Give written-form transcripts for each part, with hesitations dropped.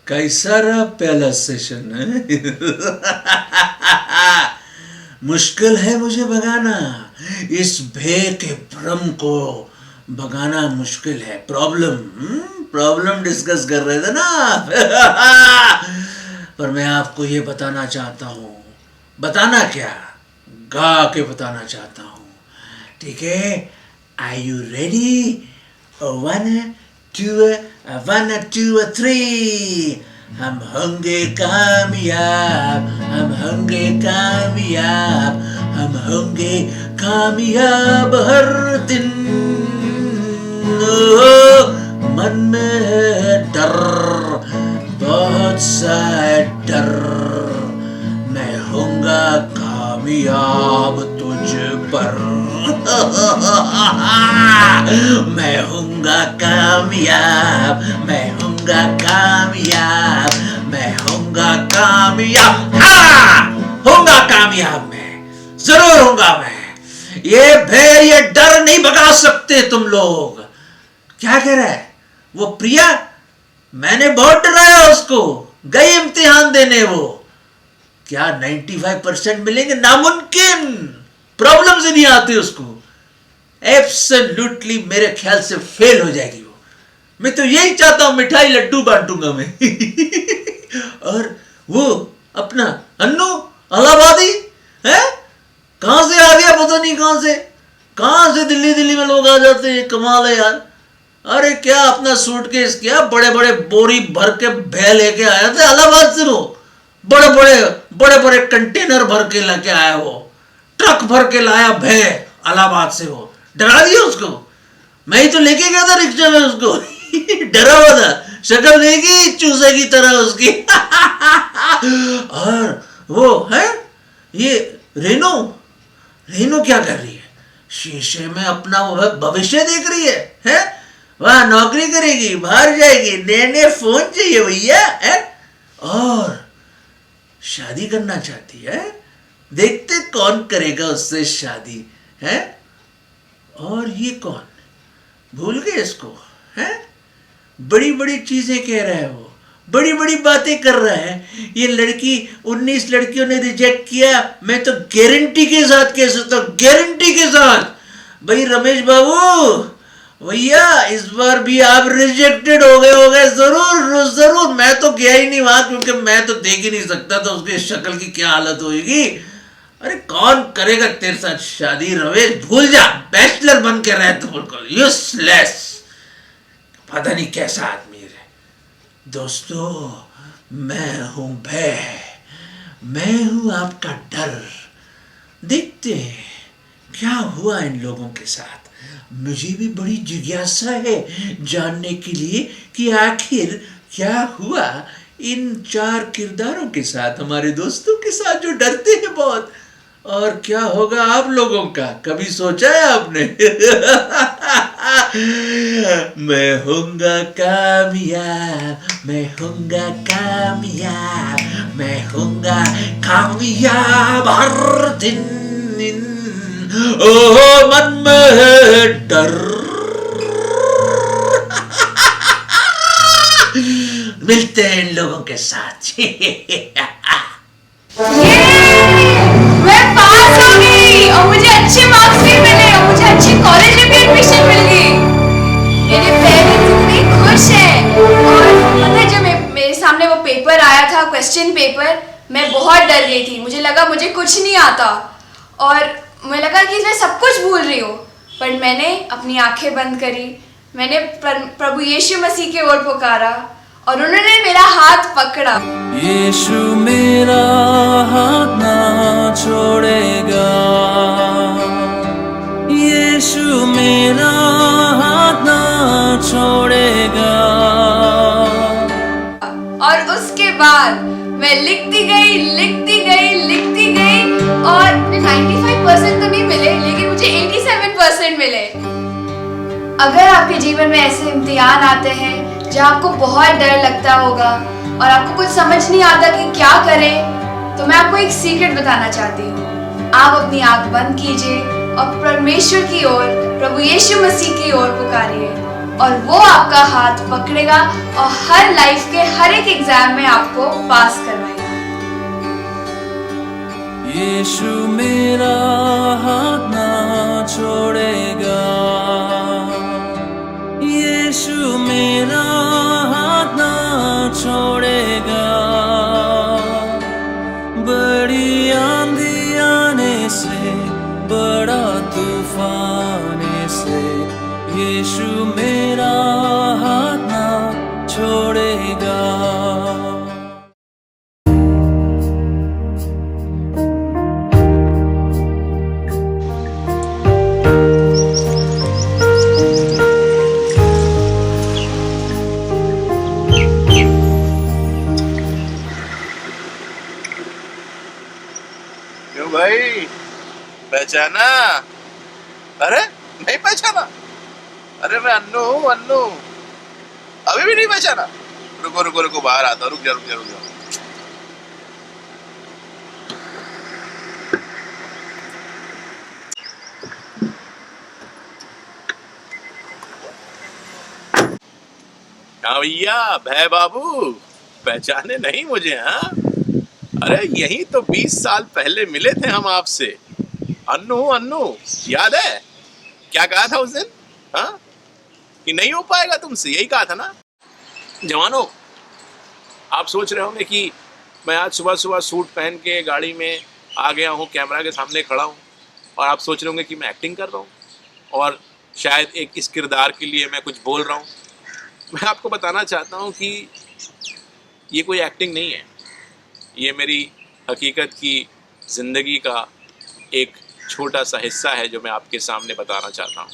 कैसा रहा पहला सेशन है? मुश्किल है मुझे भगाना, इस भय के भ्रम को भगाना मुश्किल है। प्रॉब्लम डिस्कस कर रहे थे ना। पर मैं आपको ये बताना चाहता हूँ। बताना क्या, गा के बताना चाहता हूँ। ठीक है, आर यू रेडी? 1 2 3। हम होंगे कामयाब, हम होंगे कामयाब, हम होंगे कामयाब हर दिन। मन में है डर, बहुत सा डर, मैं होऊंगा कामयाब तुझ पर। मैं होऊंगा कामयाब, मैं होऊंगा कामयाब, मैं होऊंगा कामयाब। हाँ, होऊंगा कामयाब, मैं जरूर होऊंगा। मैं ये भय, ये डर नहीं भगा सकते तुम लोग। क्या कह रहा है वो प्रिया? मैंने बहुत डराया उसको, गई इम्तिहान देने। वो क्या 95% मिलेंगे? नामुमकिन, प्रॉब्लम से नहीं आती उसको। एब्सोल्युटली मेरे ख्याल से फेल हो जाएगी वो। मैं तो यही चाहता हूं, मिठाई लड्डू बांटूंगा मैं। और वो अपना अन्नू अलाहाबादी है, कहां से आ गया पता नहीं कहां से दिल्ली में लोग आ जाते हैं। कमाल है यार। अरे क्या अपना सूटकेस, क्या बड़े बड़े बोरी भर के भय लेके आया था इलाहाबाद से। वो बड़े बड़े कंटेनर भर के लेके आया, वो ट्रक भर के लाया भय इलाहाबाद से। वो डरा दिया उसको। मैं ही तो लेके गया था रिक्शा में उसको। डरा हुआ था, शक्ल देखी चूसे की तरह उसकी। और वो है ये रेनू क्या कर रही है? शीशे में अपना भविष्य देख रही है? वह नौकरी करेगी, बाहर जाएगी, नए फोन चाहिए भैया है, और शादी करना चाहती है। देखते कौन करेगा उससे शादी है। और ये कौन, भूल गए इसको है? बड़ी बड़ी चीजें कह रहा है वो, बड़ी बड़ी बातें कर रहा है। ये लड़की 19 लड़कियों ने रिजेक्ट किया, मैं तो गारंटी के साथ कह सकता हूं, गारंटी के साथ। भाई रमेश बाबू भैया, इस बार भी आप रिजेक्टेड हो गए जरूर। मैं तो गया ही नहीं वहां, क्योंकि मैं तो देख ही नहीं सकता था उसकी शक्ल की क्या हालत होगी। अरे कौन करेगा तेरे साथ शादी रमेश? भूल जा, बैचलर बन के रहे तो बिल्कुल यूजलेस। पता नहीं कैसा आदमी है। दोस्तों, मैं हूं भय, मैं हूं आपका डर। देखते हैं क्या हुआ इन लोगों के साथ। मुझे भी बड़ी जिज्ञासा है जानने के लिए कि आखिर क्या हुआ इन 4 किरदारों के साथ, हमारे दोस्तों के साथ जो डरते हैं बहुत। और क्या होगा आप लोगों का, कभी सोचा है आपने? मैं होऊंगा कामयाब, मैं होऊंगा कामयाब, मैं होऊंगा कामयाब हर दिन। ओ मन में है डर। मिलते हैं इन लोगों के साथ। मैं पास हो गई और मुझे अच्छे मार्क्स भी मिले और मुझे अच्छे कॉलेज में भी एडमिशन मिल गई। मेरे पेरेंट्स इतने खुश हैं। और पता है जब मेरे सामने वो पेपर आया था, क्वेश्चन पेपर, मैं बहुत डर गई थी। मुझे लगा मुझे कुछ नहीं आता और मुझे लगा कि मैं सब कुछ भूल रही हूँ। पर मैंने अपनी आंखें बंद करी, मैंने प्रभु यीशु मसीह की ओर पुकारा और उन्होंने मेरा हाथ पकड़ा। यीशु मेरा हाथ ना छोड़ेगा, यीशु मेरा हाथ ना छोड़ेगा। और उसके बाद मैं लिखती गई और 95% तो नहीं मिले, लेकिन मुझे 87% मिले। अगर आपके जीवन में ऐसे इम्तिहान आते हैं जहाँ आपको बहुत डर लगता होगा और आपको कुछ समझ नहीं आता कि क्या करें, तो मैं आपको एक सीक्रेट बताना चाहती हूँ। आप अपनी आंख बंद कीजिए और परमेश्वर की ओर, प्रभु यीशु मसीह की ओर पुकारिए। और वो आपका हाथ पकड़ेगा और हर लाइफ के हर एक एग्जाम में आपको पास करवाएगा। यीशु मेरा हाथ ना छोड़ेगा, यीशु मेरा हाथ ना छोड़ेगा। बड़ी आंधी आने से, बड़ा तूफान से, यीशु मेरा हाथ ना छोड़ेगा। क्यों भाई, पहचाना? अरे नहीं पहचाना? अरे मैं अन्नू हूँ, अन्नू। अभी भी नहीं पहचाना? रुको रुको रुको, बाहर आता हूँ, रुक जा रुक जा रुक जा। हाँ भैया, भै बाबू, पहचाने नहीं मुझे? हाँ, अरे यही तो 20 साल पहले मिले थे हम आपसे। अन्नू अन्नू, याद है क्या कहा था उस दिन? हाँ, कि नहीं हो पाएगा तुमसे, यही कहा था ना? जवानों, आप सोच रहे होंगे कि मैं आज सुबह सुबह सूट पहन के गाड़ी में आ गया हूँ, कैमरा के सामने खड़ा हूँ, और आप सोच रहे होंगे कि मैं एक्टिंग कर रहा हूँ और शायद एक इस किरदार के लिए मैं कुछ बोल रहा हूँ। मैं आपको बताना चाहता हूँ कि ये कोई एक्टिंग नहीं है, ये मेरी हकीकत की ज़िंदगी का एक छोटा सा हिस्सा है जो मैं आपके सामने बताना चाहता हूँ।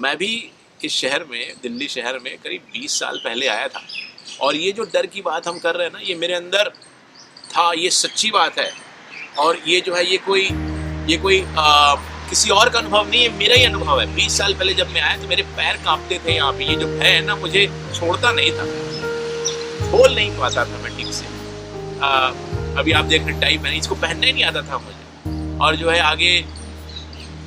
मैं भी इस शहर में, दिल्ली शहर में करीब 20 साल पहले आया था, और ये जो डर की बात हम कर रहे हैं ना, ये मेरे अंदर था, ये सच्ची बात है। और ये जो है, ये कोई किसी और का अनुभव नहीं है, मेरा ही अनुभव है। 20 साल पहले जब मैं आया तो मेरे पैर कांपते थे यहाँ पे। ये जो भय है ना, मुझे छोड़ता नहीं था, बोल नहीं पाता था मैं ठीक से। अभी आप देख रहे टाई पहनी, इसको पहनना ही नहीं आता था मुझे। और जो है आगे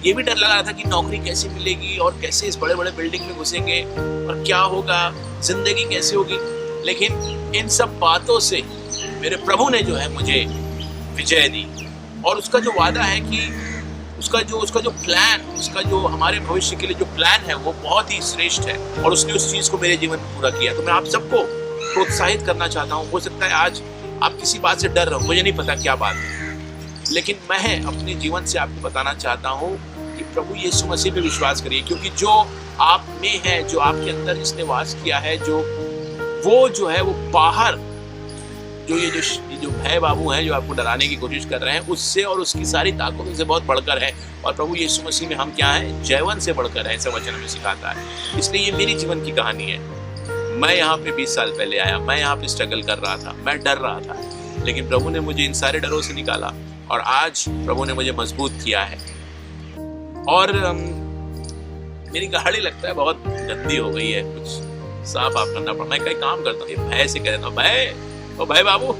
ये भी डर लग रहा था कि नौकरी कैसे मिलेगी और कैसे इस बड़े बड़े बिल्डिंग में घुसेंगे और क्या होगा, जिंदगी कैसे होगी। लेकिन इन सब बातों से मेरे प्रभु ने जो है मुझे विजय दी, और उसका जो वादा है कि उसका जो प्लान, उसका जो हमारे भविष्य के लिए जो प्लान है वो बहुत ही श्रेष्ठ है, और उसने उस चीज़ को मेरे जीवन में पूरा किया। तो मैं आप सबको प्रोत्साहित करना चाहता हूँ। हो सकता है आज आप किसी बात से डर रहे हो, मुझे नहीं पता क्या बात है, लेकिन मैं अपने जीवन से आपको बताना चाहता हूँ कि प्रभु यीशु मसीह पे विश्वास करिए, क्योंकि जो आप में है, जो आपके अंदर जिसने वास किया है, जो है वो बाहर जो ये जो भय बाबू हैं जो आपको डराने की कोशिश कर रहे हैं, उससे और उसकी सारी ताकतों से बहुत बढ़कर है। और प्रभु यीशु मसीह में हम क्या हैं? जयवंत से बढ़कर है, ऐसा वचन हमें सिखाता है। इसलिए ये मेरी जीवन की कहानी है। मैं यहाँ पे 20 साल पहले आया, मैं यहाँ पे स्ट्रगल कर रहा था, मैं डर रहा था, लेकिन प्रभु ने मुझे इन सारे डरों से निकाला, और आज प्रभु ने मुझे मजबूत किया है। और मेरी गाड़ी लगता है बहुत गंदी हो गई है, कुछ साफ आप करना पड़ा। मैं कहीं काम करता हूँ, ये भय से कह देता हूँ, भाई बाबू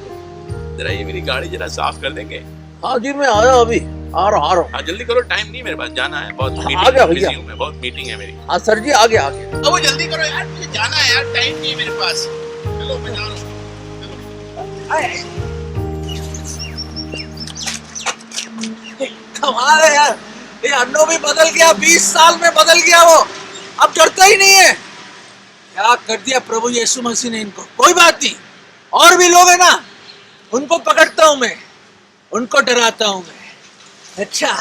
जरा ये मेरी गाड़ी जरा साफ कर देंगे। हाँ जी, मैं आया, अभी आ रहा हूँ। हाँ जल्दी करो, टाइम नहीं मेरे पास, जाना है, बहुत आ गया भैया, बहुत मीटिंग है मेरी। हाँ सर जी, आ गया। अब वो जल्दी करो यार, मुझे जाना है यार, टाइम नहीं है मेरे पास। चलो मैं जा रहा हूँ। कमाल है यार, ये अन्नू भी बदल गया, 20 साल में बदल गया वो, अब डरता ही नहीं है। क्या कर दिया प्रभु यीशु मसीह ने इनको। कोई बात नहीं, और भी लोग हैं ना, उनको पकड़ता हूं मैं, उनको डराता हूं मैं। अच्छा,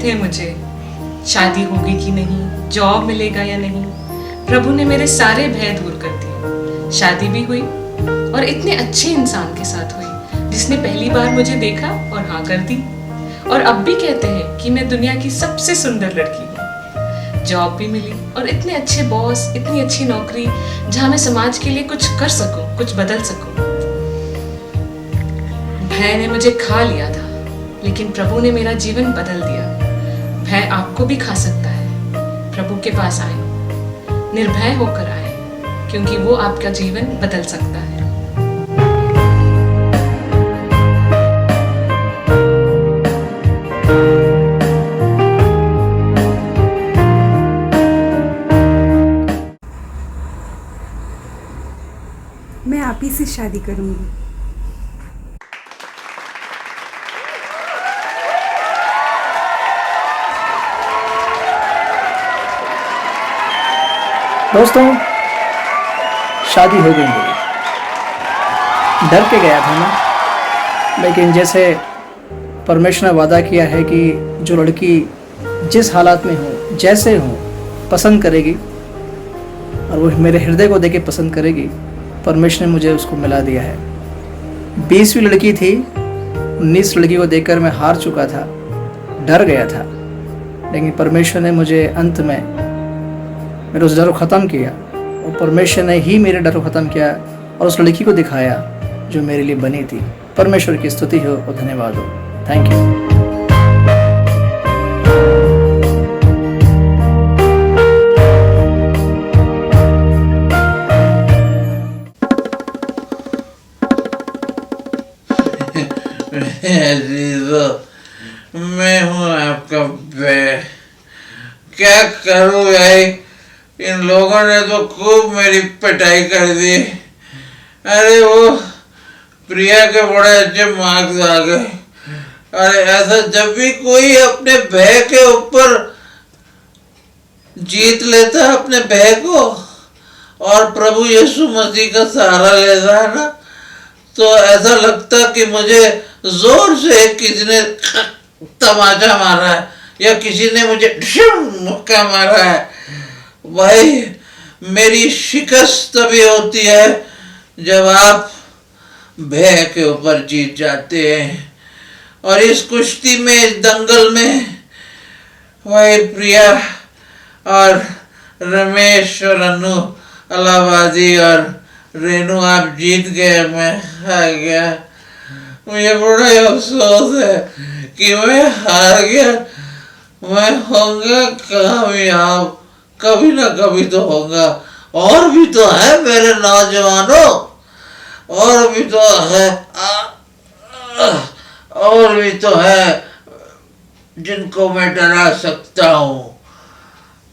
थे मुझे, शादी होगी कि नहीं, जॉब मिलेगा या नहीं। प्रभु ने मेरे सारे भय दूर कर दिए। शादी भी हुई, और इतने अच्छे इंसान के साथ हुई जिसने पहली बार मुझे देखा और हाँ कर दी, और अब भी कहते हैं कि मैं दुनिया की सबसे सुंदर लड़की हूँ। जॉब भी मिली और इतने अच्छे बॉस, इतनी अच्छी नौकरी जहां मैं समाज के लिए कुछ कर सकूं, कुछ बदल सकूं। भय ने मुझे खा लिया था, लेकिन प्रभु ने मेरा जीवन बदल दिया। भय आपको भी खा सकता है। प्रभु के पास आए, निर्भय होकर आए, क्योंकि वो आपका जीवन बदल सकता है। मैं आप ही से शादी करूंगी। दोस्तों, शादी हो गई मेरी। डर के गया था मैं, लेकिन जैसे परमेश्वर ने वादा किया है कि जो लड़की जिस हालात में हो, जैसे हो, पसंद करेगी और वो मेरे हृदय को देके पसंद करेगी, परमेश्वर ने मुझे उसको मिला दिया है। 20वीं लड़की थी, 19 लड़की को देखकर मैं हार चुका था, डर गया था, लेकिन परमेश्वर ने मुझे अंत में मेरे उस डर को ख़त्म किया और परमेश्वर ने ही मेरे डर को ख़त्म किया और उस लड़की को दिखाया जो मेरे लिए बनी थी। परमेश्वर की स्तुति हो और धन्यवाद हो। Thank you. मैं हूँ आपका बे। क्या करूँ भाई, इन लोगों ने तो खूब मेरी पिटाई कर दी। अरे वो प्रिया के बड़े अच्छे मार्क्स आ गए। अरे ऐसा जब भी कोई अपने भय के ऊपर जीत लेता है अपने भय को और प्रभु यीशु मसीह का सहारा लेता है ना, तो ऐसा लगता कि मुझे जोर से किसी ने तमाचा मारा है या किसी ने मुझे मुक्का मारा है। भाई, मेरी शिकस्त तभी होती है जब आप भय के ऊपर जीत जाते हैं। और इस कुश्ती में, इस दंगल में भाई प्रिया और रमेश और अनु अलाहाबादी और रेनू आप जीत गए, मैं हार गया। मुझे बड़ा अफसोस है कि मैं हार गया। मैं होऊंगा कामयाब, कभी ना कभी तो होगा। और भी तो है मेरे नौजवानों, और भी तो है, और भी तो है जिनको मैं डरा सकता हूँ।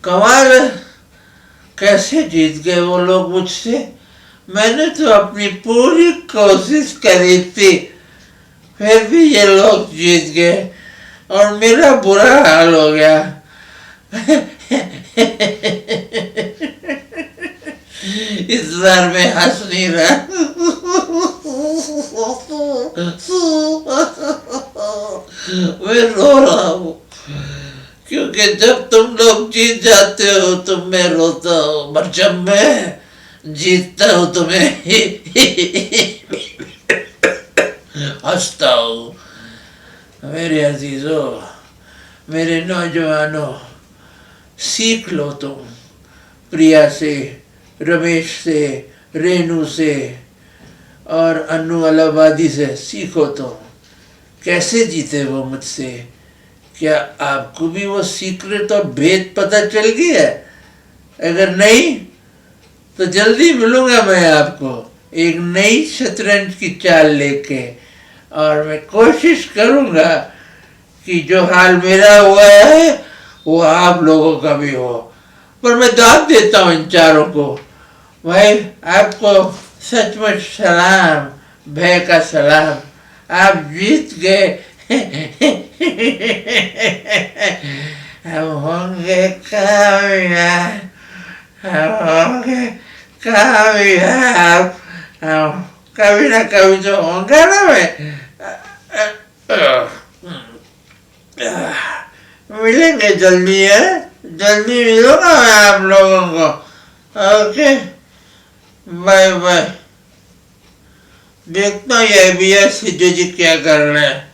कमाल है, कैसे जीत गए वो लोग मुझसे। मैंने तो अपनी पूरी कोशिश करी थी, फिर भी ये लोग जीत गए और मेरा बुरा हाल हो गया। इस बार मैं हंस नहीं रहा, मैं रो रहा हूँ, क्योंकि जब तुम लोग जीत जाते हो तो मैं रोता हूँ, पर जब मैं जीतता हूँ तो मैं हंसता हूँ। मेरे अजीजों, मेरे नौजवानों, सीख लो तुम प्रिया से, रमेश से, रेनू से और अनु अलाहाबादी से सीखो तुम कैसे जीते वो मुझसे। क्या आपको भी वो सीक्रेट और भेद पता चल गया है? अगर नहीं तो जल्दी मिलूंगा मैं आपको एक नई शतरंज की चाल लेके, और मैं कोशिश करूंगा कि जो हाल मेरा हुआ है वो आप लोगों का भी हो। पर मैं दाद देता हूँ इन चारों को। भाई, आपको सचमुच सलाम, भय का सलाम, आप जीत गए। हम होंगे कामयाब, हम होंगे कामयाब, हम कभी ना कभी तो होगा ना। मैं मिलेंगे जल्दी, है जल्दी मिलूंगा मैं आप लोगों को। Okay, bye bye. देखता हूँ ये भी है सिद्धू जी क्या कर रहे हैं।